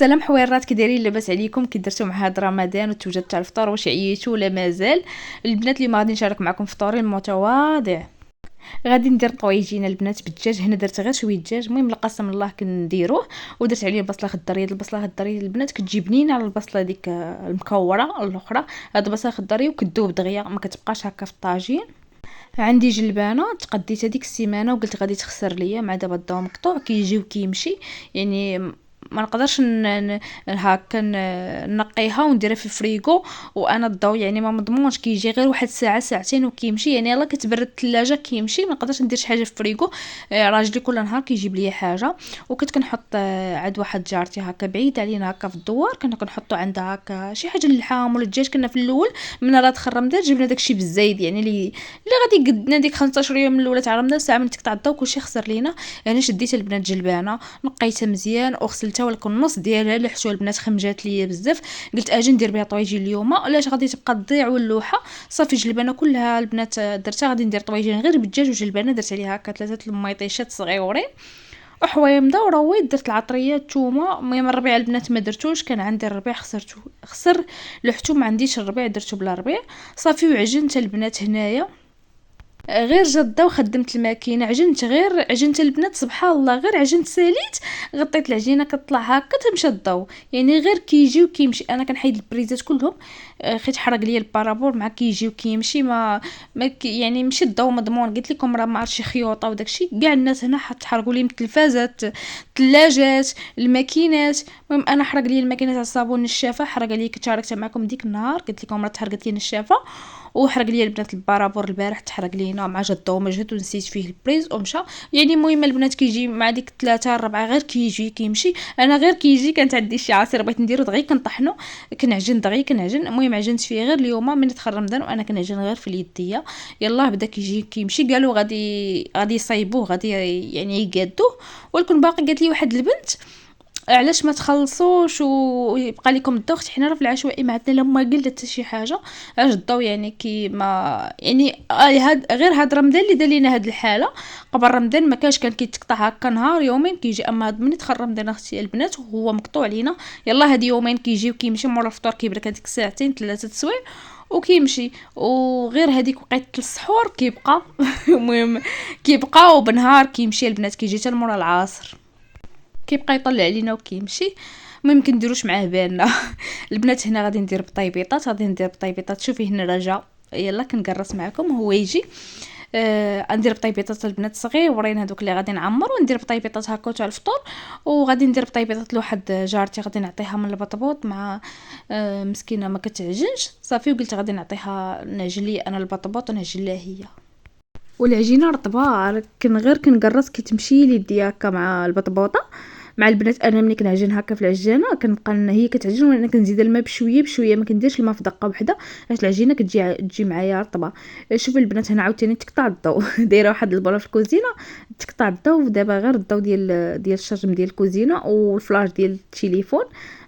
السلام حويرات، كي دايرين؟ لاباس عليكم؟ كي درتو مع هاد رمضان وتوجد تاع الفطور؟ واش عييتوا ولا مازال؟ البنات اللي ما غادي نشارك معكم فطوري المتواضع. غادي ندير طويجين البنات بالدجاج. هنا درت غير شويه دجاج، المهم لقسم الله كنديروه. ودرت عليه البصله خضريه. البصله خضريه البنات كتجي بنينه على البصله ديك المكوره الاخرى. هاد البصله خضريه وكتذوب دغيا، ما كتبقاش هكا في الطاجين. عندي جلبانه تقديت هذيك السيمانه وقلت غادي تخسر ليا، مع دابا الضو مقطوع كيجي وكيمشي يعني. ما نقدرش هكا نقيها ونديرها في الفريغو وانا الضو يعني ما مضمونش، كيجي غير واحد ساعه ساعتين وكيمشي يعني. يلا كتبرد الثلاجه كيمشي، ما نقدرش ندير شي حاجه في الفريغو. راجلي كل نهار كيجيب لي حاجه. وكنت كنحط عند واحد جارتي هكا بعيد علينا هكا في الدوار، كنا كنحطو عندها هكا شي حاجه للحام ولا الدجاج. كنا في الاول من راه دخل رمضان جبنا داكشي بالزايد يعني اللي غادي قدنا ديك 15 يوم الاولى تاع رمضان. ساعه من تقطع الضو كلشي خسر لينا يعني. شديت البنات جلبانه نقيتها مزيان وغسلتها، ولكن النص ديالها لحتو البنات خمجات ليا بزاف. قلت اجي ندير بها طويجين اليوم، علاش غادي تبقى تضيع واللوحه. صافي جلبانه كلها البنات درتها. غادي ندير طويجين غير بالدجاج وجلبانه، درت عليها هكا 3 الميطيشات صغيورين وحويمضه ورويت. درت العطريه الثومه. المهم الربيع البنات ما درتوش، كان عندي الربيع خسر لحتو، ما عنديش الربيع درتو بلا ربيع. صافي وعجنت البنات هنايا. غير جده وخدمت الماكينه، عجنت البنات سبحان الله. غير عجنت ساليت، غطيت العجينه كطلع هكا تمشى الضو يعني. غير كيجي وكيمشي. انا كنحيد البريزات كلهم، خيت حرق ليا البارابور مع كيجي وكيمشي. يعني مشي الضو مضمون. قلت لكم راه ما عرفتش خيوطه وداكشي. كاع الناس هنا حتحرقوا لي التلفازات، الثلاجات، الماكينات. المهم انا حرق لي الماكينه تاع الصابون النشافه، حرق لي. كنت شاركت معكم ديك النهار قلت لكم راه تحرقت لي النشافه. وحرق لي البنات البارابور البارح تحرق لينا مع جده ومجهد ونسيت فيه البريز ومشى يعني. المهم البنات كيجي مع ديك 3 4 غير كيجي كيمشي. انا غير كيجي كانت عندي شي عصير بغيت نديرو دغيا كنطحنو، كنعجن دغيا كنعجن. المهم عجنت فيه غير اليوم من دخل رمضان وانا كنعجن غير في اليديه. يلاه بدا كيجي كيمشي. قالوا غادي يصايبوه، غادي يعني يقادوه. ولكن باقي قالت لي واحد البنت علاش ما تخلصوش ويبقى لكم الضو؟ اختي حنا راه في العشوائي ما عندنا لا ما قلت حتى شي حاجه. علاش الضو يعني كي ما يعني هاد غير هاد رمضان اللي دار لينا هاد الحاله. قبل رمضان ما كانش، كان كيتقطع هكا نهار يومين كيجي. اما هاد من دخل رمضان اختي البنات وهو مقطوع لينا. يلا هاد يومين كيجي وكيمشي. مورا الفطور كيبرك هذيك ساعتين 3 سوايع وكيمشي. وغير هذيك وقيته السحور كيبقى المهم كيبقى وبنهار كيمشي البنات. كيجي حتى مورا العصر كيبقى يطلع علينا وكيمشي. ما يمكن نديروش معاه بالنا. البنات هنا غادي ندير بطيبيطات. شوفي هنا رجا. يلا كنقرص معكم هو يجي. ندير بطيبيطات البنات صغيورين هذوك اللي غادي نعمر، وندير بطيبيطات هكا تاع الفطور. وغادي ندير بطيبيطات لواحد جارتي غادي نعطيها من البطبوط مع مسكينه ما كتعجنش. صافي وقلت غادي نعطيها نعجن لي انا البطبوط ونعجن لها هي. والعجينه رطبه غير كنقرص كتمشي لي يدي هكا مع البطبوطه. مع البنات انا ملي كنعجن هكا في العجانه كنبقى هي كتعجن وانا كنزيد الماء بشويه بشويه، ما كنديرش الماء في دقه وحده باش العجينه تجي معايا رطبه. شوفوا البنات هنا عاوتاني تقطع الضو دايره واحد البرا في الكوزينه تقطع الضو. دابا غير الضو ديال الشرجم ديال الكوزينه والفلاش ديال التليفون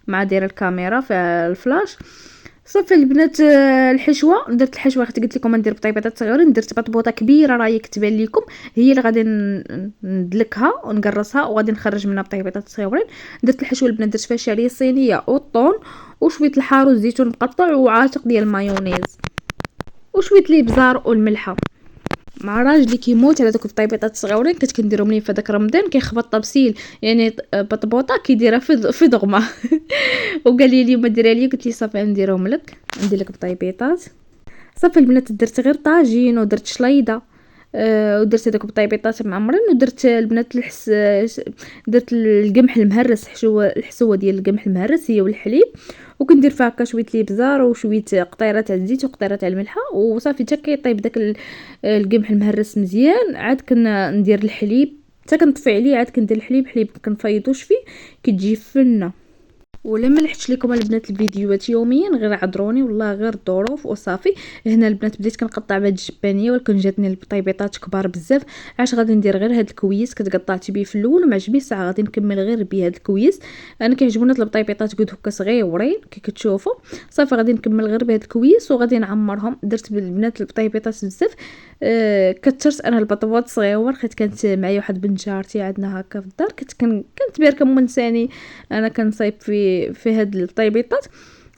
مع دايره الكاميرا في الفلاش. صافي البنات الحشوه درت الحشوه. اختي قلت لكم ندير بطيبات صغيورين. درت بطبوطه كبيره راهي كتبان لكم، هي اللي غادي ندلكها ونقرصها وغادي نخرج منها بطيبات صغيورين. درت الحشوه البنات درت فيها شعريه صينيه والطون وشويه الحار والزيتون مقطع وعاتق ديال المايونيز وشويه الابزار والملحه. مع راجلي كيموت على دوك البطيبيطات الصغيورين. كنت كنديرهم ليه في داك رمضان كيخبط طبسيل يعني بطبوطه كيديرها في دغمه وقال لي اليوم ديرها لي. قلت لي صافي نديرهم لك، ندير لك بطيبيطات. صافي البنات درت غير طاجين ودرت شليضه. ودرت هذوك البطيبيطات معمرين. ودرت البنات درت القمح المهرس، الحشوه ديال القمح المهرس هي والحليب. وكندير فيها هكا شويه الابزار وشويه قطيره تاع الزيت وقطيره تاع الملحه وصافي حتى كيطيب داك القمح المهرس مزيان. عاد ندير الحليب حتى كنطفي عليه. عاد كندير الحليب كنفيضوش فيه كتجي فنه. ولما لحقت لكم البنات الفيديوهات يوميا غير عذروني والله، غير الظروف وصافي. هنا البنات بديت كنقطع بهاد الجبانيه، ولكن جاتني البطيبيطات كبار بزاف. علاش غادي ندير غير هاد الكويس كنت قطعت بيه في الاول وما عجبنيش الساعه، غادي نكمل غير بيه هاد الكويس. انا كيعجبوني هاد البطيبيطات قد هكا صغيورين كي كتشوفوا. صافي غادي نكمل غير بهاد الكويس وغادي نعمرهم. درت بالبنات البطيبيطات بزاف. كثرت انا البطبوط صغيور، حيت كانت معايا واحد بنت جارتي عندنا هكا في الدار، كانت باركه منساني انا كنصايب في هاد الطيبيطات.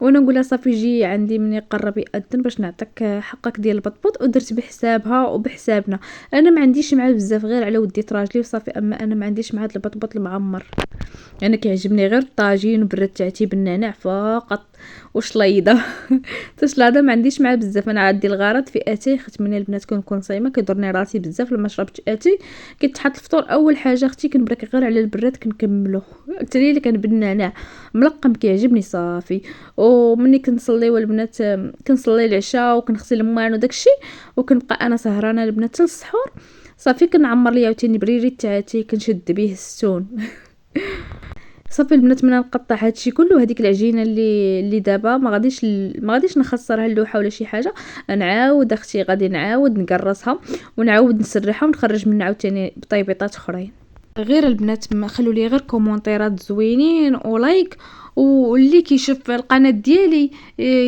وانا نقولها صافي جي عندي من يقرب يأذن باش نعطيك حقك ديال البطبوط. ودرت بحسابها وبحسابنا. انا ما عنديش مع بزاف، غير على وديت راجلي وصافي. اما انا ما عنديش مع هاد البطبوط المعمر، انا كيعجبني غير الطاجين وبرد تاعتي بالنعناع فقط وشليضه. تشلاضه ما عنديش معاه بزاف. انا عندي الغرض في اتاي، خت مني البنات كنكون صايمه كيضرني راسي بزاف لما شربت اتاي. كيتحط الفطور اول حاجه اختي كنبرك غير على البراد كنكملو. قلت لي كان بالنعناع ملقم كيعجبني صافي. ومني كنصليو البنات كنصلي العشاء وكنغسل الماعن وداكشي، وكنبقى انا سهرانه البنات حتى السحور. صافي كنعمر لي عاوتاني بريري تاعتي كنشد به الستون. صافي البنات ملي نقطع هادشي كله، هذيك العجينه اللي دابا ما غاديش نخسرها اللوحه ولا شي حاجه. نعاود اختي غادي نعاود نقرصها ونعاود نسرحها ونخرج منها عاوتاني بطيبيطات اخرين. غير البنات ما خلوا لي غير كومونتيرات زوينين ولايك، واللي كيشوف القناه ديالي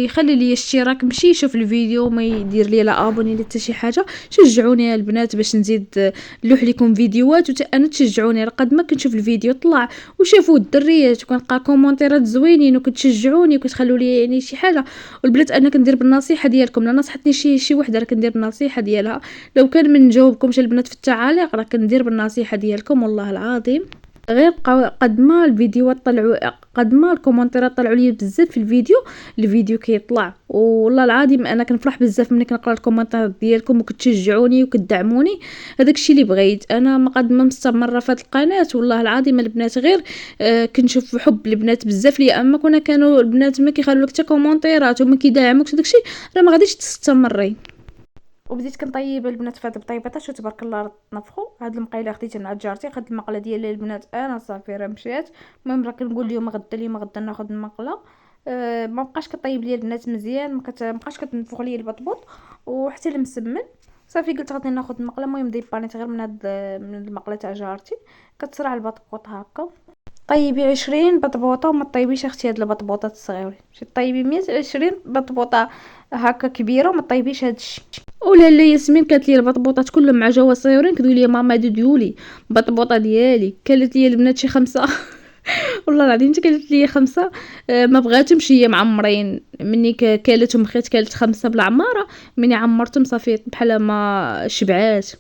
يخلي لي اشتراك، ماشي يشوف الفيديو ما يدير لي لا ابوني لا حتى شي حاجه. شجعوني يا البنات باش نزيد نلوح لكم فيديوهات، وتا انا تشجعوني قد ما كنشوف الفيديو طلع وشافوا الدريات وكنلقى كومونتيرات زوينين وكتشجعوني وكتخلوا لي يعني شي حاجه. والبنات انا كندير بالنصيحه ديالكم، لا نصحتني شي وحده راه كندير بالنصيحه ديالها. لو كان من نجاوبكمش البنات في التعاليق راه كندير بالنصيحه ديالكم والله العظيم. غير قد ما الفيديوهات طلعوا، قد ما الكومنتات طلعوا لي بزاف في الفيديو كيطلع. والله العظيم انا كنفرح بزاف ملي كنقرا الكومنتات ديالكم وكتشجعوني وكتدعموني. هذاك الشيء اللي بغيت انا. ما قد ما مستمره في هذه القناه والله العظيم البنات، غير كنشوف حب البنات بزاف ليا. اما كانوا البنات ما كيخلوا لك حتى كومنتيرات وما كيدعموكش داك الشيء، راه ما غاديش تستمري. وبديت كنطيب البنات في هاد البطيبطات وتبارك الله طنفخوا. هاد المقيله خديتها من عند جارتي، خدت المقله ديال البنات انا صافي راه مشات. المهم راه كنقول اليوم غدا ناخذ المقله. ما بقاش كطيب لي البنات مزيان، ما بقاش كتنفخ لي البطبوط وحتى المسمن. صافي قلت غادي ناخذ المقله. المهم ديبانيت غير من المقله تاع جارتي. كتصرع البطبوط هكا. طيبي 20 بطبوطه وما طيبيش اختي هاد البطبوطات الصغيورين. شي طيبي 120 بطبوطه هكا كبيره وما طيبيش هادشي. ولا لا ياسمين كانت لي البطبوطات كلهم مع جوا صغيورين، كتقول لي ماما ديولي بطبوطه ديالي. كانت لي البنات شي 5. والله العظيم كانت لي 5. ما بغاتهمش هي معمرين. مني كالتهم خيت كالت 5 بالعماره، مني عمرتهم صافي بحال ما شبعات.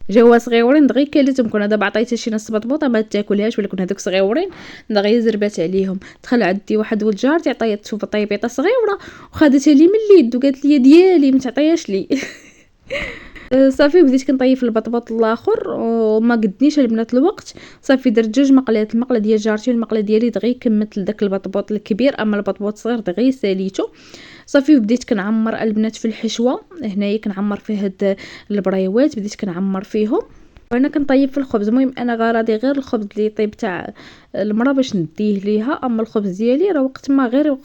جوا صغيورين دغيا كالتهم. كنا دابا عطيتها شي نص بطبوطه ما تاكلهاش، ولكن هذوك صغيورين دغيا زربات عليهم. دخل عندي واحد ولد جارتي عطيته بطيبيطه صغيره وخدتها لي من اليد وقالت لي ديالي ما تعطيهاش لي. صافي بديت كنطيب في البطبوط الاخر وما قدنيش البنات الوقت. صافي درت 2 مقلات، المقله ديال جارتي والمقله ديالي دغيا كملت لداك البطبوط الكبير. اما البطبوط الصغير دغيا ساليته. صافي بديت كنعمر البنات في الحشوه. هنايا كنعمر فيه هاد البريوات، بديت كنعمر فيهم وانا كنطيب في الخبز. المهم انا غراضي غير الخبز اللي طيب تاع المراه باش نديه ليها. اما الخبز ديالي راه وقت ما غير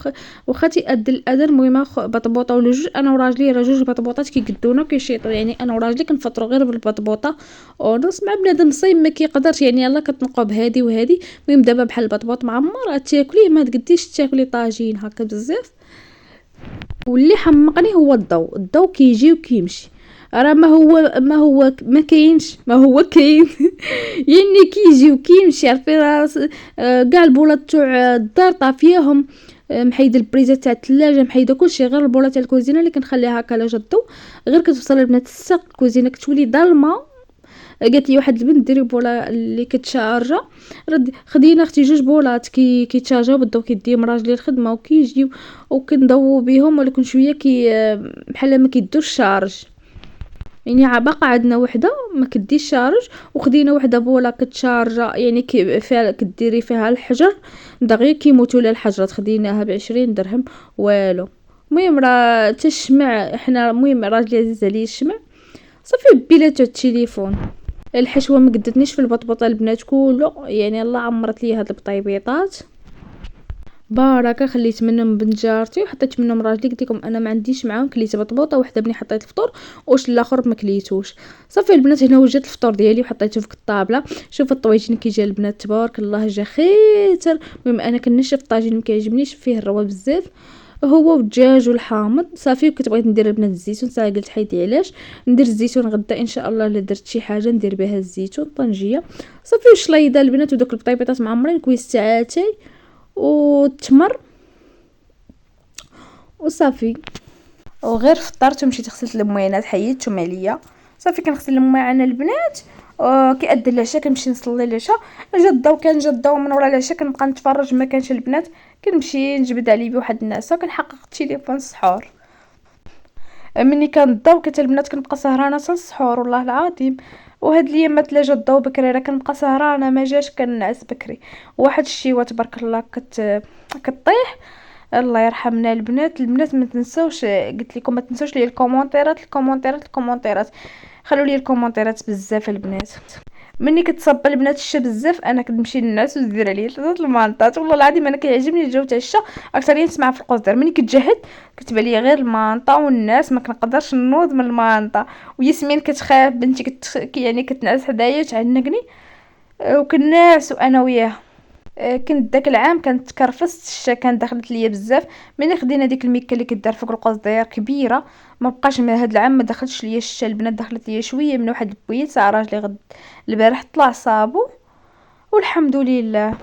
واخا تيأذن الاذان. المهم بطبوطه ولا جوج، انا وراجلي راه 2 بطبوطات كيقدونا وكيشيطوا. يعني انا وراجلي كنفطروا غير بالبطبوطه ونص. مع بنادم صايم ما كيقدرش يعني يلاه كتنقوا بهادي وهادي. المهم دابا بحال البطبوط معمر تاكليه ما تقديش تاكلي طاجين هكا بزاف. واللي حمقني هو الضو كيجي وكيمشي. راه ما كاينش، ما هو كاين. يعني كيجي وكيمشي. عرفي كاع البولات تاع الدار طافياهم، محيد البريزات تاع الثلاجه، محيده كلشي، غير البوله تاع الكوزينه اللي كنخليها هكا لا جا الضو. غير كتوصل البنات الساق الكوزينه كتولي ظلمه. قالت لي واحد البنت ديري بوله اللي كتشارجا. خدينا اختي 2 بولات كيتشارجاو بالضو. كيديهم راجلي الخدمه وكيجيو وكنضوو بهم، ولكن شويه بحال ما كيدوش شارج. يعني باقا عندنا وحده ما كديش شارج، وخدينا وحده بولا كتشارجا يعني فيها كديري فيها الحجر دغيا كيموتوا لها الحجرات. خديناها ب20 درهم والو. المهم راه تشمع حنا. المهم راجلي عزيز عليا الشمع. صافي بيلات التليفون. الحشوه ما قدتنيش في البطبوطه البنات كله. يعني الله عمرت لي هاد البطيبيطات. بركه. خليت منهم بنت جارتي وحطيت منهم راجلي، قلت لكم انا ما عنديش معاهم، كليت بطبوطه وحده بني حطيت الفطور واش الاخر ما كليتوش. صافي البنات هنا وجدت الفطور ديالي وحطيته فوق الطابله. شوفوا الطويجين كي جا البنات تبارك الله جا خيتر. المهم انا كنشف الطاجين ما كيعجبنيش فيه الروا بزاف، هو والدجاج والحامض. صافي كنت بغيت ندير البنات الزيتون، صافي قلت حيدي علاش ندير الزيتون غدا ان شاء الله. الا درت شي حاجه ندير بها الزيتون طنجيه. صافي وشليضه البنات ودوك البطيبيطات معمرين كويس تاعاتي والتمر وصافي. وغير فطرت ومشيت غسلت المواينات حيدتهم عليا. صافي كنغسل المواعن البنات. كي اذن العشاء كنمشي نصلي العشاء. جا الضو كان جا الضو من ورا العشاء كنبقى نتفرج، ما كانش البنات كنمشي نجبد عليه بواحد النعسه كنحقق التليفون السحور. مني كان الضو كانت البنات كنبقى سهرانه حتى السحور والله العظيم. وهاد الايامات لا جا الضو بكري راه كنبقى سهرانه، ما جاش كنعس بكري. واحد الشيوه تبارك الله كطيح. الله يرحمنا البنات ما تنسوش، قلت لكم ما تنسوش لي الكومونتيرات. خلوا لي الكومونتيرات بزاف البنات. مني كتصب البنات الشا بزاف انا كنمشي للناس وندير عليه 3 المانطات. والله العظيم انا كيعجبني الجو تاع الشا اكثر نسمع في القصدير. مني كتجهد كتبان لي غير المانطا والناس ما كنقدرش نوض من المانطا. وياسمين كتخاف بنتي يعني كتنعس حدايا تعنقني. وكناس وانا وياها. كنت داك العام كانت كرفست الشا كان دخلت ليا بزاف. ملي خدينا ديك الميكه اللي كدار فوق القصدير كبيره ما بقاش. من هاد العام ما دخلتش ليا الشا البنات، دخلت ليا شويه من واحد البويت راجلي غد البارح طلع صابو والحمد لله.